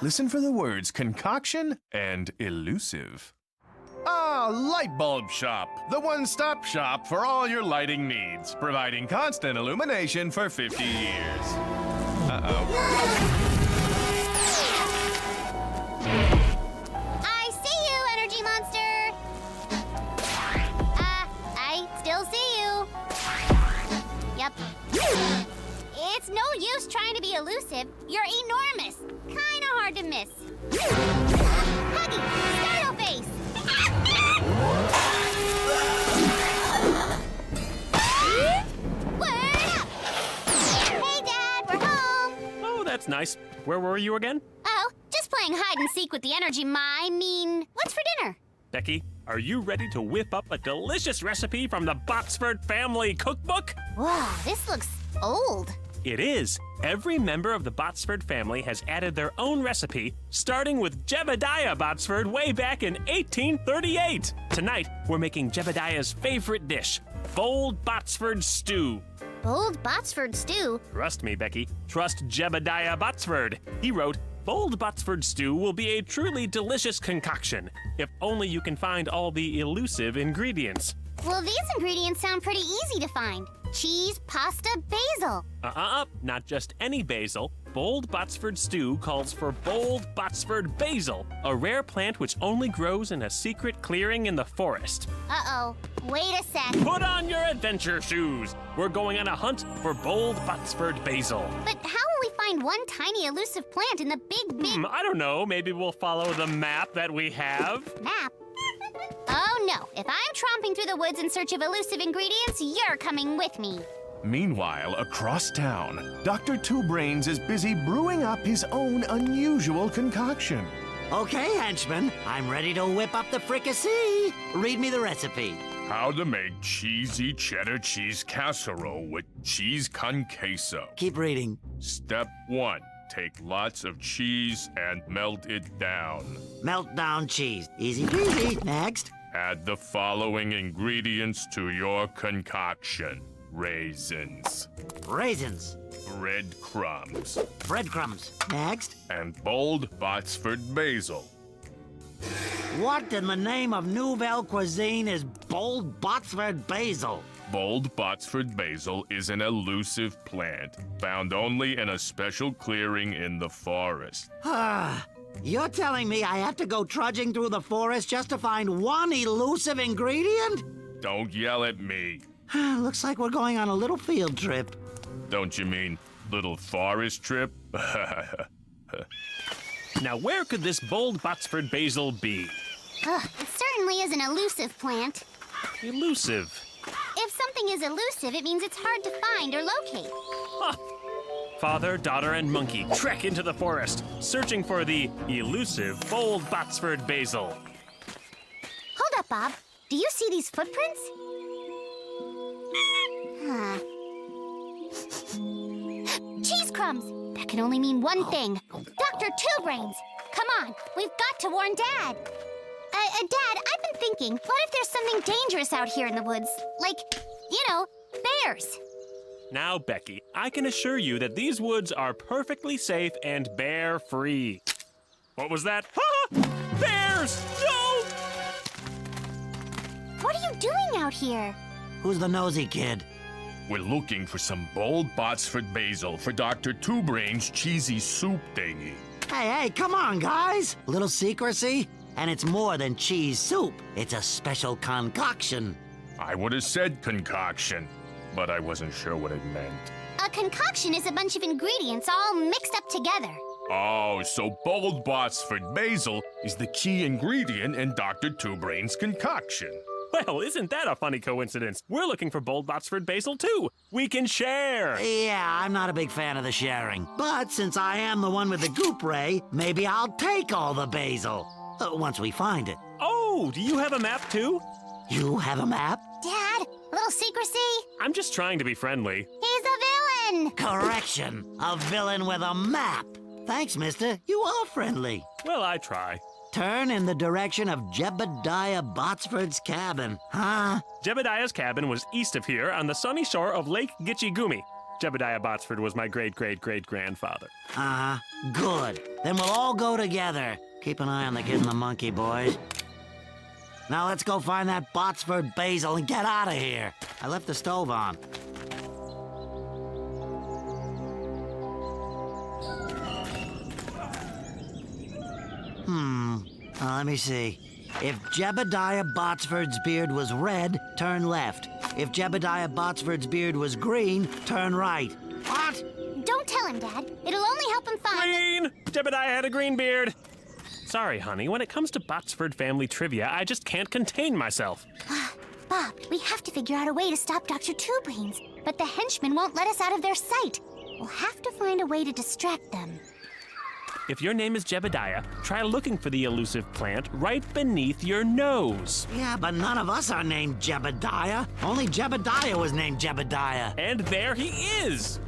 Listen for the words concoction and elusive. Ah, Light Bulb Shop, the one-stop shop for all your lighting needs, providing constant illumination for 50 years. Uh-oh. I see you, Energy Monster! I still see you. Yep. It's no use trying to be elusive. You're enormous. Kinda hard to miss. Huggy, Stereo Face! Word up! Hey, Dad, we're home. Oh, that's nice. Where were you again? Oh, just playing hide and seek with the energy. What's for dinner? Becky, are you ready to whip up a delicious recipe from the Botsford family cookbook? Wow, this looks old. It is. Every member of the Botsford family has added their own recipe, starting with Jebediah Botsford way back in 1838. Tonight, we're making Jebediah's favorite dish, boiled Botsford stew. Bold Botsford stew? Trust me, Becky. Trust Jebediah Botsford. He wrote, "Bold Botsford stew will be a truly delicious concoction, if only you can find all the elusive ingredients." Well, these ingredients sound pretty easy to find. Cheese, pasta, basil. Not just any basil. Bold Botsford stew calls for bold Botsford basil, a rare plant which only grows in a secret clearing in the forest. Uh-oh. Wait a sec. Put on your adventure shoes. We're going on a hunt for bold Botsford basil. But how will we find one tiny elusive plant in the big... I don't know. Maybe we'll follow the map that we have. Map? Oh, no. If I'm tromping through the woods in search of elusive ingredients, you're coming with me. Meanwhile, across town, Dr. Two Brains is busy brewing up his own unusual concoction. Okay, henchman, I'm ready to whip up the fricassee. Read me the recipe. How to make cheesy cheddar cheese casserole with cheese con queso. Keep reading. Step 1. Take lots of cheese and melt it down. Melt down cheese. Easy peasy. Next. Add the following ingredients to your concoction. Raisins. Raisins. Breadcrumbs. Breadcrumbs. Next. And bold Botsford basil. What in the name of Nouvelle Cuisine is bold Botsford basil? Bold Botsford basil is an elusive plant, found only in a special clearing in the forest. You're telling me I have to go trudging through the forest just to find one elusive ingredient? Don't yell at me. Looks like we're going on a little field trip. Don't you mean little forest trip? Now, where could this bold Botsford basil be? It certainly is an elusive plant. Elusive. If something is elusive, it means it's hard to find or locate. Father, daughter, and monkey trek into the forest, searching for the elusive bold Botsford basil. Hold up, Bob. Do you see these footprints? Cheese crumbs! That can only mean one thing. Dr. Two Brains! Come on, we've got to warn Dad. Dad, I've been thinking, what if there's something dangerous out here in the woods? Like, bears. Now, Becky, I can assure you that these woods are perfectly safe and bear-free. What was that? Bears! No! What are you doing out here? Who's the nosy kid? We're looking for some bold Botsford basil for Dr. Two Brains' cheesy soup thingy. Hey, come on, guys. A little secrecy? And it's more than cheese soup. It's a special concoction. I would have said concoction, but I wasn't sure what it meant. A concoction is a bunch of ingredients all mixed up together. Oh, so bold Botsford basil is the key ingredient in Dr. Two Brains' concoction. Well, isn't that a funny coincidence? We're looking for bold Botsford basil, too. We can share. Yeah, I'm not a big fan of the sharing. But since I am the one with the goop ray, maybe I'll take all the basil. Once we find it. Oh, do you have a map, too? You have a map? Dad, a little secrecy? I'm just trying to be friendly. He's a villain! Correction. A villain with a map. Thanks, mister. You are friendly. Well, I try. Turn in the direction of Jebediah Botsford's cabin. Huh? Jebediah's cabin was east of here on the sunny shore of Lake Gitchigumi. Jebediah Botsford was my great-great-great-grandfather. Good. Then we'll all go together. Keep an eye on the kid and the monkey, boys. Now let's go find that Botsford basil and get out of here. I left the stove on. Let me see. If Jebediah Botsford's beard was red, turn left. If Jebediah Botsford's beard was green, turn right. What? Don't tell him, Dad. It'll only help him find... Green! Jebediah had a green beard. Sorry, honey. When it comes to Botsford family trivia, I just can't contain myself. Bob, we have to figure out a way to stop Dr. Two Brains, but the henchmen won't let us out of their sight. We'll have to find a way to distract them. If your name is Jebediah, try looking for the elusive plant right beneath your nose. Yeah, but none of us are named Jebediah. Only Jebediah was named Jebediah. And there he is!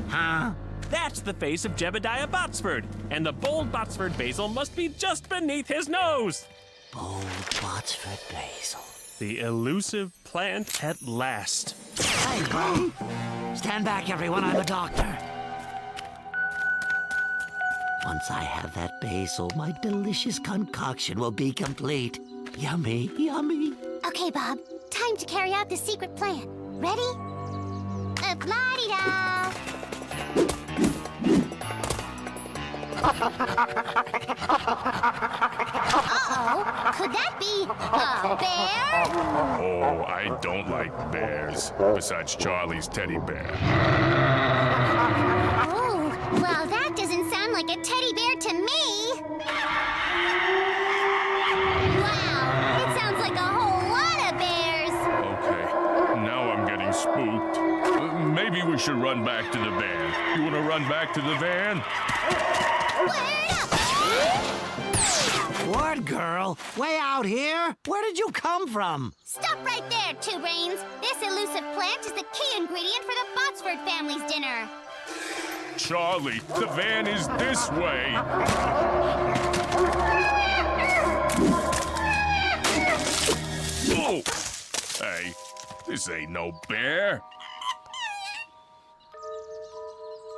Huh? That's the face of Jebediah Botsford, and the bold Botsford basil must be just beneath his nose. Bold Botsford basil. The elusive plant at last. Hey, buddy. Stand back, everyone. I'm a doctor. Once I have that basil, my delicious concoction will be complete. Yummy, yummy. Okay, Bob. Time to carry out the secret plan. Ready? La-di-da! Uh-oh. Could that be a bear? Oh, I don't like bears. Besides Charlie's teddy bear. Oh, well, that doesn't sound like a teddy bear to me. Wow, it sounds like a whole lot of bears. Okay, now I'm getting spooked. Maybe we should run back to the van. You want to run back to the van? Word up! WordGirl, way out here? Where did you come from? Stop right there, Two Brains. This elusive plant is the key ingredient for the Botsford family's dinner. Charlie, the van is this way. Oh! Hey, this ain't no bear.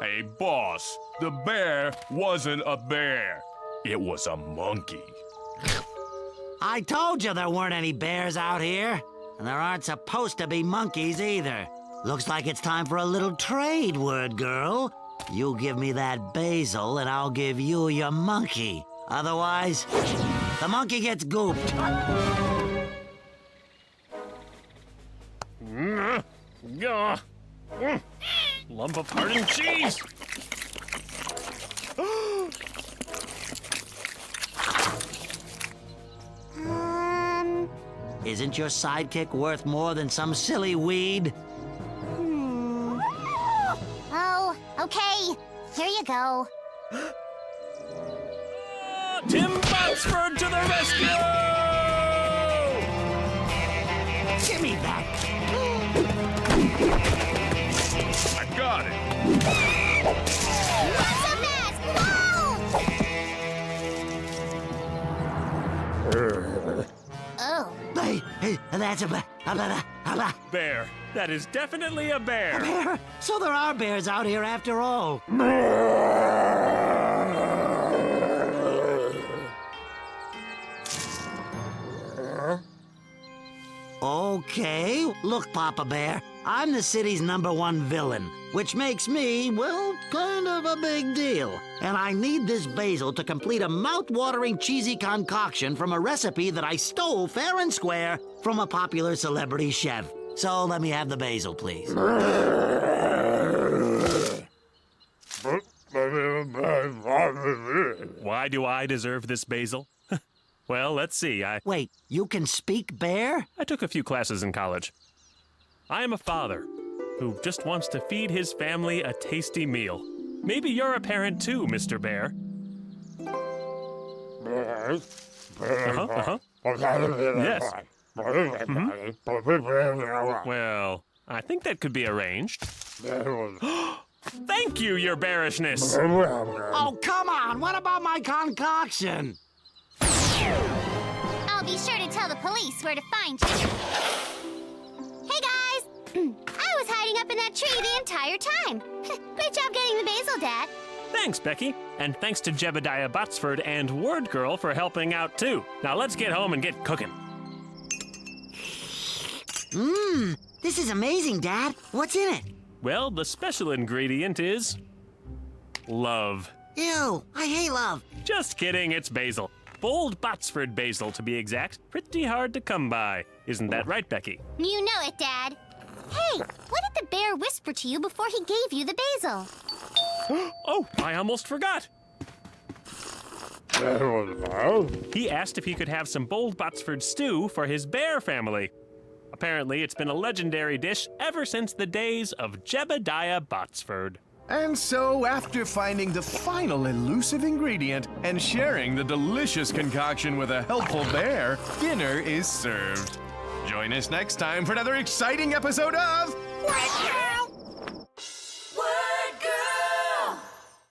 Hey, boss, the bear wasn't a bear. It was a monkey. I told you there weren't any bears out here. And there aren't supposed to be monkeys either. Looks like it's time for a little trade, WordGirl. You give me that basil, and I'll give you your monkey. Otherwise, the monkey gets gooped. Lump of hardened cheese! Isn't your sidekick worth more than some silly weed? Oh, okay. Here you go. Tim Botsford to the rescue! Give me that! I got it. What's so fast? Whoa! Oh. Hey, that's a Bear. That is definitely a bear. bear. So there are bears out here after all. Okay, look, Papa Bear, I'm the city's #1 villain, which makes me, well, kind of a big deal. And I need this basil to complete a mouth-watering cheesy concoction from a recipe that I stole fair and square from a popular celebrity chef. So let me have the basil, please. Why do I deserve this basil? Well, let's see. Wait, you can speak bear? I took a few classes in college. I am a father who just wants to feed his family a tasty meal. Maybe you're a parent too, Mr. Bear. Yes. Well, I think that could be arranged. Thank you, your bearishness. Oh, come on! What about my concoction? I'll be sure to tell the police where to find you. Hey, guys! I was hiding up in that tree the entire time. Great job getting the basil, Dad. Thanks, Becky. And thanks to Jebediah Botsford and WordGirl for helping out, too. Now let's get home and get cooking. This is amazing, Dad. What's in it? Well, the special ingredient is love. Ew, I hate love. Just kidding, it's basil. Bold Botsford basil, to be exact. Pretty hard to come by. Isn't that right, Becky? You know it, Dad. Hey, what did the bear whisper to you before he gave you the basil? Oh, I almost forgot. He asked if he could have some bold Botsford stew for his bear family. Apparently, it's been a legendary dish ever since the days of Jebediah Botsford. And so, after finding the final elusive ingredient and sharing the delicious concoction with a helpful bear, dinner is served. Join us next time for another exciting episode of WordGirl!